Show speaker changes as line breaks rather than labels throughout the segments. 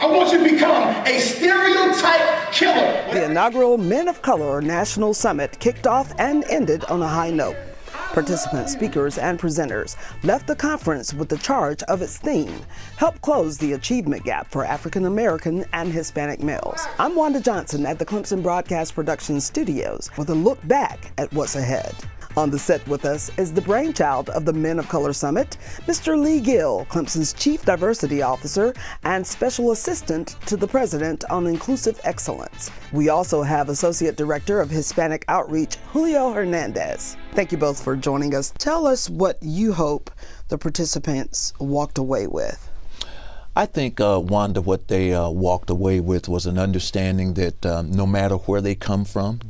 I want you to become a stereotype killer.
The inaugural Men of Color National Summit kicked off and ended on a high note. Participants, speakers, and presenters left the conference with the charge of its theme: help close the achievement gap for African American and Hispanic males. I'm Wanda Johnson at the Clemson Broadcast Productions Studios with a look back at what's ahead. On the set with us is the brainchild of the Men of Color Summit, Mr. Lee Gill, Clemson's Chief Diversity Officer and Special Assistant to the President on Inclusive Excellence. We also have Associate Director of Hispanic Outreach, Julio Hernandez. Thank you both for joining us. Tell us what you hope the participants walked away with.
I think, Wanda, what they walked away with was an understanding that no matter where they come from,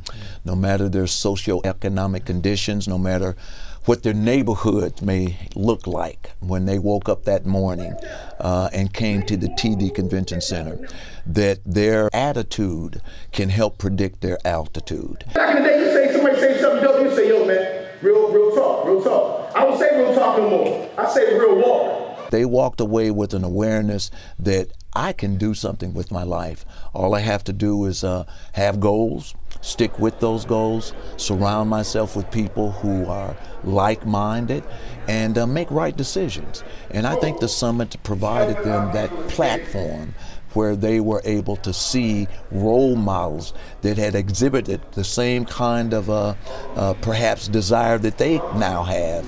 no matter their socioeconomic conditions, no matter what their neighborhood may look like when they woke up that morning and came to the TD Convention Center, that their attitude can help predict their altitude.
Back in the day, somebody say something dope, you say, yo, man, real talk, real talk. I don't say real talk no more. I say real walk.
They walked away with an awareness that I can do something with my life. All I have to do is have goals, stick with those goals, surround myself with people who are like-minded, and make right decisions. And I think the summit provided them that platform where they were able to see role models that had exhibited the same kind of perhaps desire that they now have,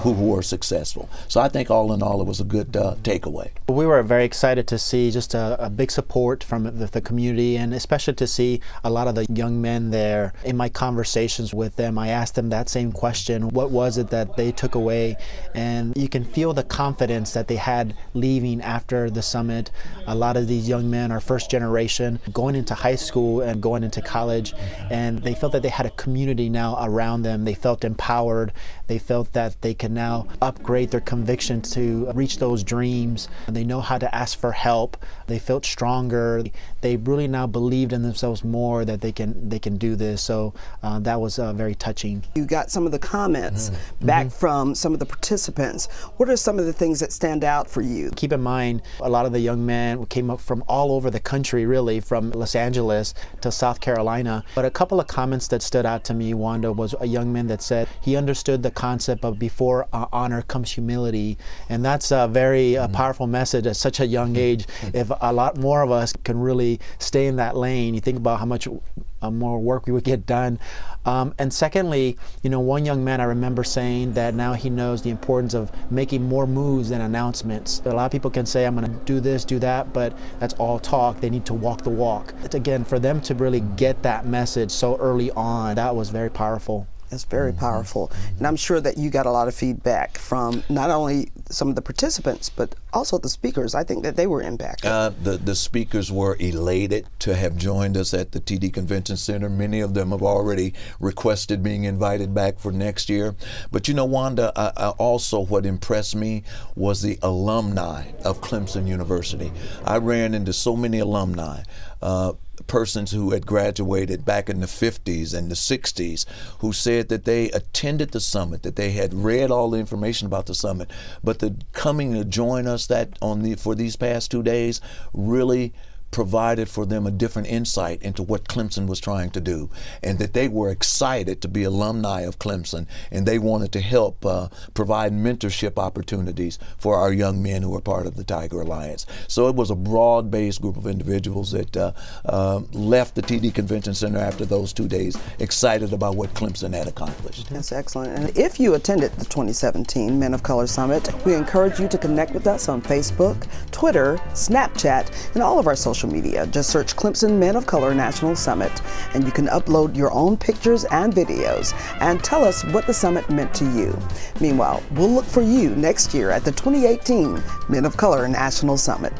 who are successful. So I think all in all, it was a good takeaway.
We were very excited to see just a big support from the community, and especially to see a lot of the young men there. In my conversations with them, I asked them that same question: what was it that they took away? And you can feel the confidence that they had leaving after the summit. A lot of these young men are first generation, going into high school and going into college, and they felt that they had a community now around them. They felt empowered. They felt that they can now upgrade their conviction to reach those dreams. They know how to ask for help. They felt stronger. They really now believed in themselves more, that they can do this. So that was very touching.
You got some of the comments back from some of the participants. What are some of the things that stand out for you?
Keep in mind, a lot of the young men came up from all over the country, really, from Los Angeles to South Carolina. But a couple of comments that stood out to me, Wanda, was a young man that said he understood the concept of before honor comes humility. And that's a very powerful message at such a young age. If a lot more of us can really stay in that lane, you think about how much more work we would get done. And secondly, one young man I remember saying that now he knows the importance of making more moves than announcements. A lot of people can say, I'm going to do this, do that, but that's all talk. They need to walk the walk. It's, again, for them to really get that message so early on, that was very powerful.
That's very powerful. And I'm sure that you got a lot of feedback from not only some of the participants, but also the speakers. I think that they were impacted.
The speakers were elated to have joined us at the TD Convention Center. Many of them have already requested being invited back for next year. But Wanda, also what impressed me was the alumni of Clemson University. I ran into so many alumni. Persons who had graduated back in the 50s and the 60s who said that they attended the summit, that they had read all the information about the summit, but the coming to join us for these past 2 days really provided for them a different insight into what Clemson was trying to do, and that they were excited to be alumni of Clemson, and they wanted to help provide mentorship opportunities for our young men who are part of the Tiger Alliance. So it was a broad-based group of individuals that left the TD Convention Center after those 2 days excited about what Clemson had accomplished.
That's excellent. And if you attended the 2017 Men of Color Summit, we encourage you to connect with us on Facebook, Twitter, Snapchat, and all of our social media. Just search Clemson Men of Color National Summit, and you can upload your own pictures and videos and tell us what the summit meant to you. Meanwhile, we'll look for you next year at the 2018 Men of Color National Summit.